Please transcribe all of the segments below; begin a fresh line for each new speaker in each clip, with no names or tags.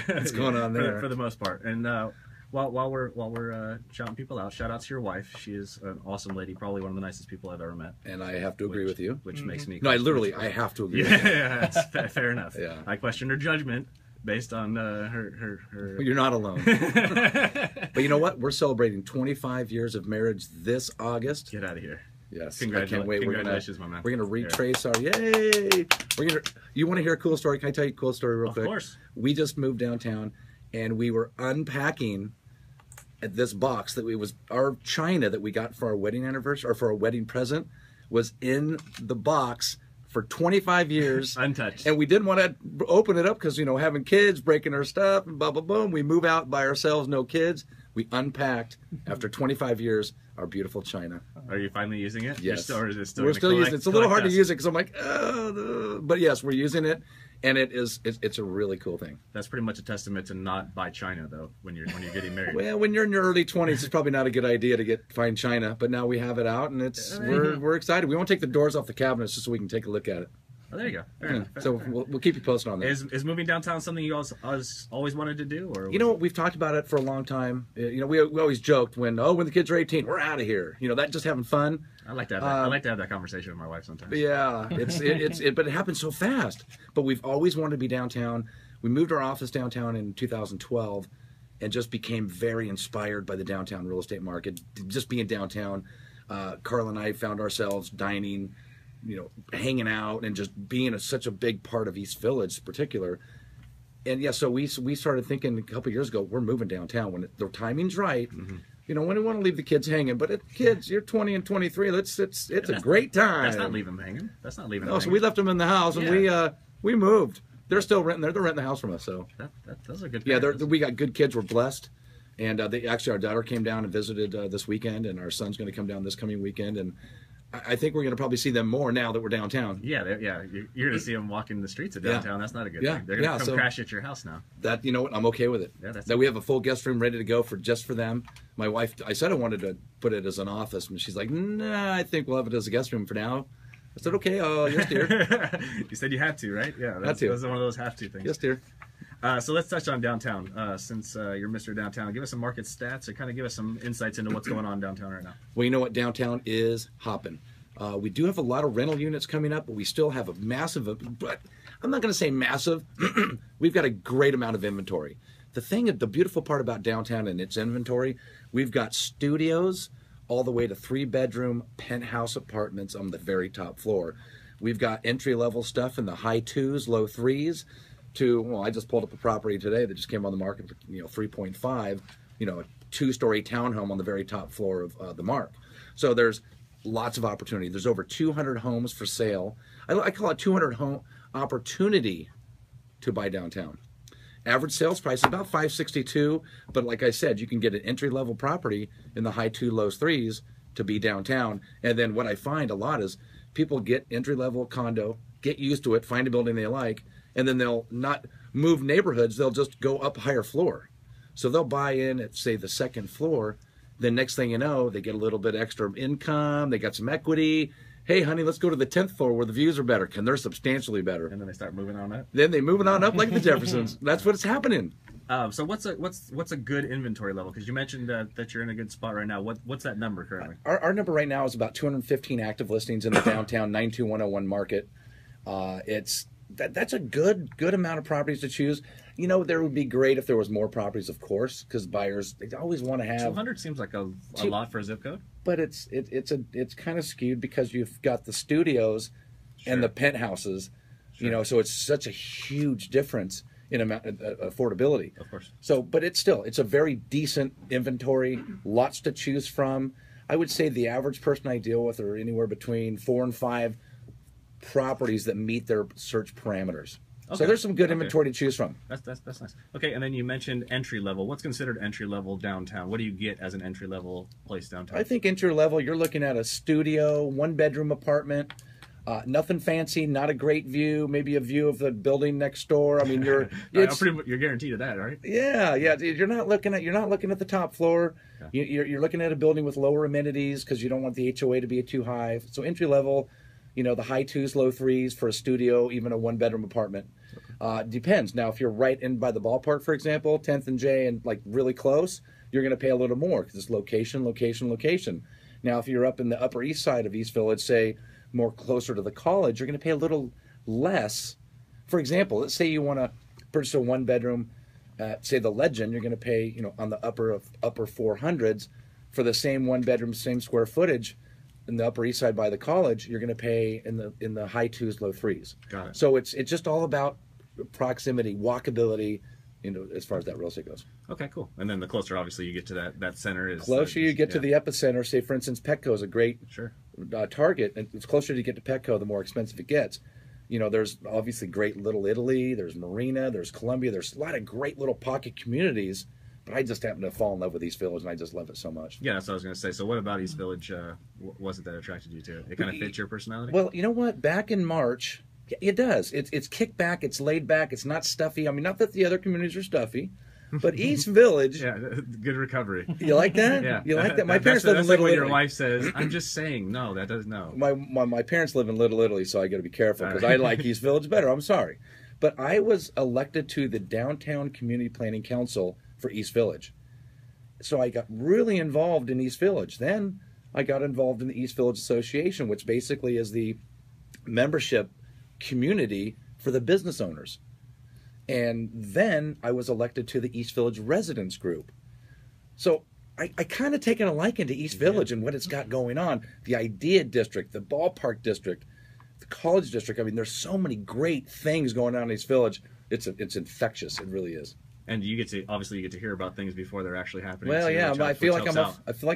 What's going on there?
For the most part. And while we're shouting people out, shout out to your wife. She is an awesome lady, probably one of the nicest people I've ever met.
And I have to agree with you.
Which makes me...
No, I have to agree with you.
Yeah, that's fair enough.
Yeah.
I questioned her judgment based on her...
Well, you're not alone. But you know what? We're celebrating 25 years of marriage this August.
Get out of here.
Yes,
Congratulations,
I can't wait.
Congratulations, my man.
We're gonna retrace our yay. You want to hear a cool story? Can I tell you a cool story real quick?
Of course.
We just moved downtown, and we were unpacking at this box that was our china that we got for our wedding anniversary or for our wedding present was in the box for 25 years
untouched,
and we didn't want to open it up because having kids, breaking our stuff, and blah blah boom. We move out by ourselves, no kids. We unpacked after 25 years our beautiful china.
Are you finally using it?
Yes.
Or is it still
we're still using it. It's a little hard to use it because I'm like, but yes, we're using it, and it's a really cool thing.
That's pretty much a testament to not buy china though when you're getting married.
Well, when you're in your early 20s, it's probably not a good idea to find china, but now we have it out, and we're excited. We won't take the doors off the cabinets just so we can take a look at it.
Oh, there you go. Fair enough.
So we'll keep you posted on that.
Is moving downtown something you always wanted to do, or
we've talked about it for a long time. We always joked when the kids are 18, we're out of here. That just having fun.
I like to have that. I like to have that conversation with my wife sometimes.
Yeah, but it happens so fast. But we've always wanted to be downtown. We moved our office downtown in 2012, and just became very inspired by the downtown real estate market. Just being downtown, Carl and I found ourselves dining, hanging out, and just being such a big part of East Village in particular. And yeah, so we started thinking a couple of years ago, we're moving downtown when the timing's right.
Mm-hmm.
When we want to leave the kids hanging, but kids, you're 20 and 23. It's a great time.
That's not leaving them hanging. That's not leaving them hanging.
So we left them in the house, and we moved. They're still renting. They're renting the house from us. So
those are good.
Yeah, we got good kids. We're blessed. And our daughter came down and visited this weekend, and our son's going to come down this coming weekend, and I think we're going to probably see them more now that we're downtown.
Yeah, you're going to see them walking the streets of downtown. Yeah. That's not a good thing. They're going to come crash at your house now.
You know what? I'm okay with it. Yeah, that we have a full guest room ready to go just for them. My wife, I said I wanted to put it as an office, and she's like, "Nah, I think we'll have it as a guest room for now." I said, "Okay, yes, dear."
You said you had to, right? Yeah, that's one of those have to things.
Yes, dear.
So let's touch on downtown. Since you're Mr. Downtown, give us some market stats or kind of give us some insights into what's going on downtown right now.
Well, you know what? Downtown is hopping. We do have a lot of rental units coming up, but we still have a massive, but I'm not going to say massive. We've got a great amount of inventory. The beautiful part about downtown and its inventory, we've got studios all the way to 3-bedroom penthouse apartments on the very top floor. We've got entry-level stuff in the high 2s, low 3s to, I just pulled up a property today that just came on the market for 3.5, a 2-story townhome on the very top floor of the Mark. So there's lots of opportunity. There's over 200 homes for sale. I call it 200 home opportunity to buy downtown. Average sales price is about $562, but like I said, you can get an entry-level property in the high 2, low 3s to be downtown. And then what I find a lot is people get entry-level condo, get used to it, find a building they like, and then they'll not move neighborhoods. They'll just go up higher floor. So they'll buy in at, say, the 2nd floor. Then next thing you know, they get a little bit extra income. They got some equity. Hey, honey, let's go to the 10th floor where the views are better. And they're substantially better.
And then they start moving on up.
Then they moving on up like the Jeffersons. That's what's happening.
So what's a good inventory level? Because you mentioned that you're in a good spot right now. What's that number currently?
Our number right now is about 215 active listings in the downtown 92101 market. That's a good amount of properties to choose. There would be great if there was more properties, of course, because buyers, they always want to have.
200 seems like a lot for a zip code.
But it's kind of skewed because you've got the studios and the penthouses, so it's such a huge difference in affordability.
Of course.
So, but it's a very decent inventory, lots to choose from. I would say the average person I deal with are anywhere between 4 and 5 properties that meet their search parameters. Okay. So there's some good inventory to choose from.
That's nice. Okay, and then you mentioned entry level. What's considered entry level downtown? What do you get as an entry level place downtown?
I think entry level, you're looking at a studio, 1-bedroom apartment, nothing fancy, not a great view, maybe a view of the building next door. I mean, you're
guaranteed of that, right?
Yeah. You're not looking at the top floor. Yeah. You're looking at a building with lower amenities because you don't want the HOA to be too high. So entry level. The high 2s, low 3s for a studio, even a 1-bedroom apartment. Depends. Now, if you're right in by the ballpark, for example, 10th and J, and like really close, you're going to pay a little more because it's location, location, location. Now, if you're up in the Upper East Side of East Village, say more closer to the college, you're going to pay a little less. For example, let's say you want to purchase a one-bedroom, say the Legend, you're going to pay, on the upper 400s for the same one-bedroom, same square footage. In the Upper East Side by the college, you're going to pay in the high 2s, low 3s.
Got it.
So it's just all about proximity, walkability, as far as that real estate goes.
Okay, cool. And then the closer, obviously, you get to that center is
Closer you get to the epicenter. Say, for instance, Petco is a great target, and it's closer you get to Petco, the more expensive it gets. There's obviously great Little Italy, there's Marina, there's Columbia, there's a lot of great little pocket communities. But I just happen to fall in love with East Village, and I just love it so much.
Yeah, that's what I was going to say. So what about East Village was it that attracted you to it? It kind of fits your personality?
Well, you know what? Back in March, it does. It's kicked back, it's laid back, it's not stuffy. I mean, not that the other communities are stuffy, but East Village...
Yeah, good recovery.
You like that?
Yeah.
You like that? My parents live in
Little
Little
Italy.
Italy.
Your wife says, I'm just saying, no, that doesn't, no.
My parents live in Little Italy, so I got to be careful because I like East Village better. I'm sorry. But I was elected to the Downtown Community Planning Council for East Village. So I got really involved in East Village. Then I got involved in the East Village Association, which basically is the membership community for the business owners. And then I was elected to the East Village Residents Group. So I kind of taken a liking to East Village and what it's got going on. The Idea District, the Ballpark District, the College District. I mean, there's so many great things going on in East Village. It's infectious. It really is.
And you get to hear about things before they're actually happening.
Well,
so
yeah, I feel like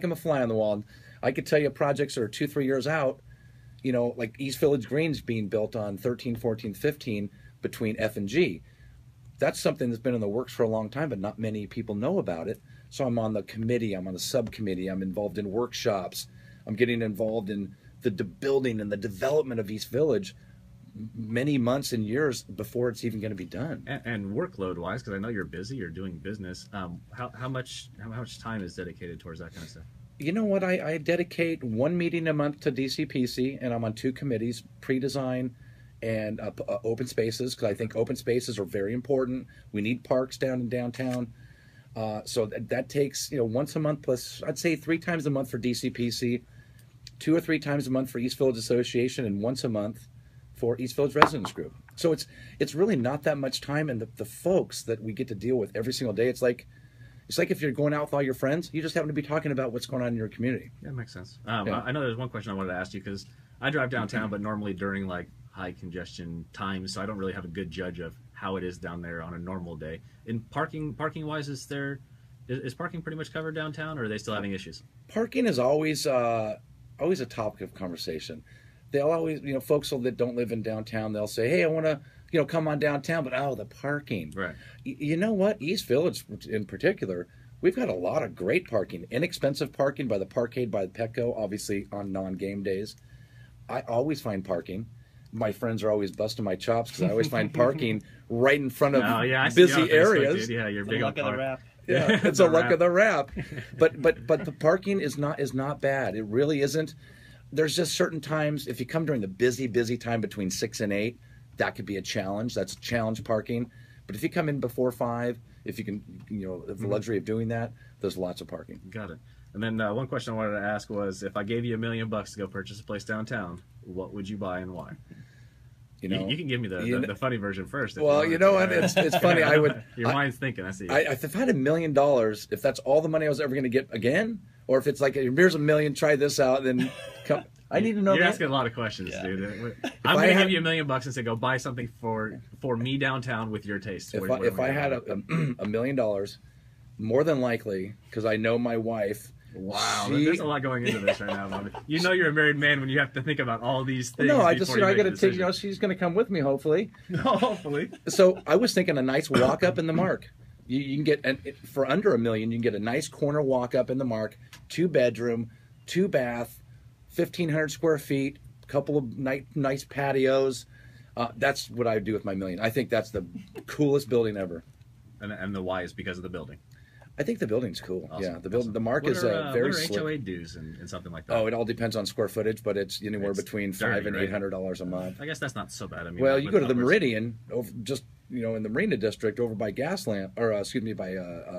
I'm a fly on the wall. And I could tell you projects that are 2-3 years out. Like East Village Green's being built on 13, 14, 15 between F and G. That's something that's been in the works for a long time, but not many people know about it. So I'm on the committee, I'm on the subcommittee, I'm involved in workshops, I'm getting involved in the building and the development of East Village many months and years before it's even going to be done.
And workload-wise, because I know you're busy, you're doing business. How much time is dedicated towards that kind of stuff?
You know what? I dedicate one meeting a month to DCPC, and I'm on 2 committees: pre-design and open spaces, because I think open spaces are very important. We need parks down in downtown. So that takes once a month plus, I'd say 3 times a month for DCPC, 2 or 3 times a month for East Village Association, and once a month for East Village Residents Group. So it's really not that much time, and the folks that we get to deal with every single day, it's like if you're going out with all your friends, you just happen to be talking about what's going on in your community.
Yeah, that makes sense. I know there's one question I wanted to ask you, because I drive downtown, but normally during like high congestion times, so I don't really have a good judge of how it is down there on a normal day. In parking wise, is parking pretty much covered downtown, or are they still having issues?
Parking is always a topic of conversation. They'll always, folks that don't live in downtown, they'll say, hey, I want to, come on downtown, but the parking.
Right.
You know what? East Village in particular, we've got a lot of great parking, inexpensive parking by the Parkade, by the Petco, obviously on non-game days. I always find parking. My friends are always busting my chops because I always find parking right in front of busy areas.
Yeah, you're big on
luck of the rap.
Yeah, it's a luck of the rap. But the parking is not bad. It really isn't. There's just certain times, if you come during the busy time between 6 and 8, that could be a challenge. That's challenge parking. But if you come in before 5, if you can, have the luxury of doing that, there's lots of parking.
Got it. And then one question I wanted to ask was, if I gave you $1 million to go purchase a place downtown, what would you buy and why? You can give me the funny version first.
Well, you know what? It's funny. I would.
Your mind's thinking. I see.
If I had $1 million, if that's all the money I was ever going to get again, or if it's like, here's $1 million, try this out, then come. I need to know.
You're asking a lot of questions, dude. I'm going to give you $1 million and say, go buy something for me downtown with your taste.
If I had $1 million, more than likely, because I know my wife.
Wow, there's a lot going into this right now, Bobby. You're a married man when you have to think about all these things.
No, I got to take. She's going to come with me, hopefully.
Hopefully.
So I was thinking a nice walk up in the Mark. You can get for under $1 million. You can get a nice corner walk up in the Mark, 2-bedroom, 2-bath, 1,500 square feet, a couple of nice patios. That's what I would do with my $1 million. I think that's the coolest building ever.
And the why is because of the building.
I think the building's cool.
Awesome.
Yeah, the Mark is very slick.
What are HOA dues and something like that?
Oh, it all depends on square footage, but it's anywhere between $500 and $800 a month.
I guess that's not so bad. I mean,
well, you go to the Meridian, just in the Marina District over by Gaslamp, or excuse me, by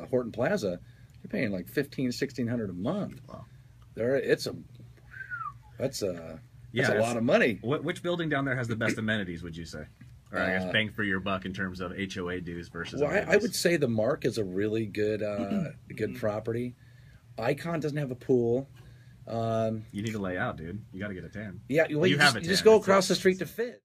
Horton Plaza, you're paying like $1,500-$1,600 a month.
Wow.
That's a lot of money.
Which building down there has the best amenities, would you say? Or I guess bang for your buck in terms of HOA dues versus.
Well, I would say the Mark is a really good good property. Icon doesn't have a pool.
You need to lay out, dude. You got to get a tan.
Yeah, well, you just go across the street to Fit.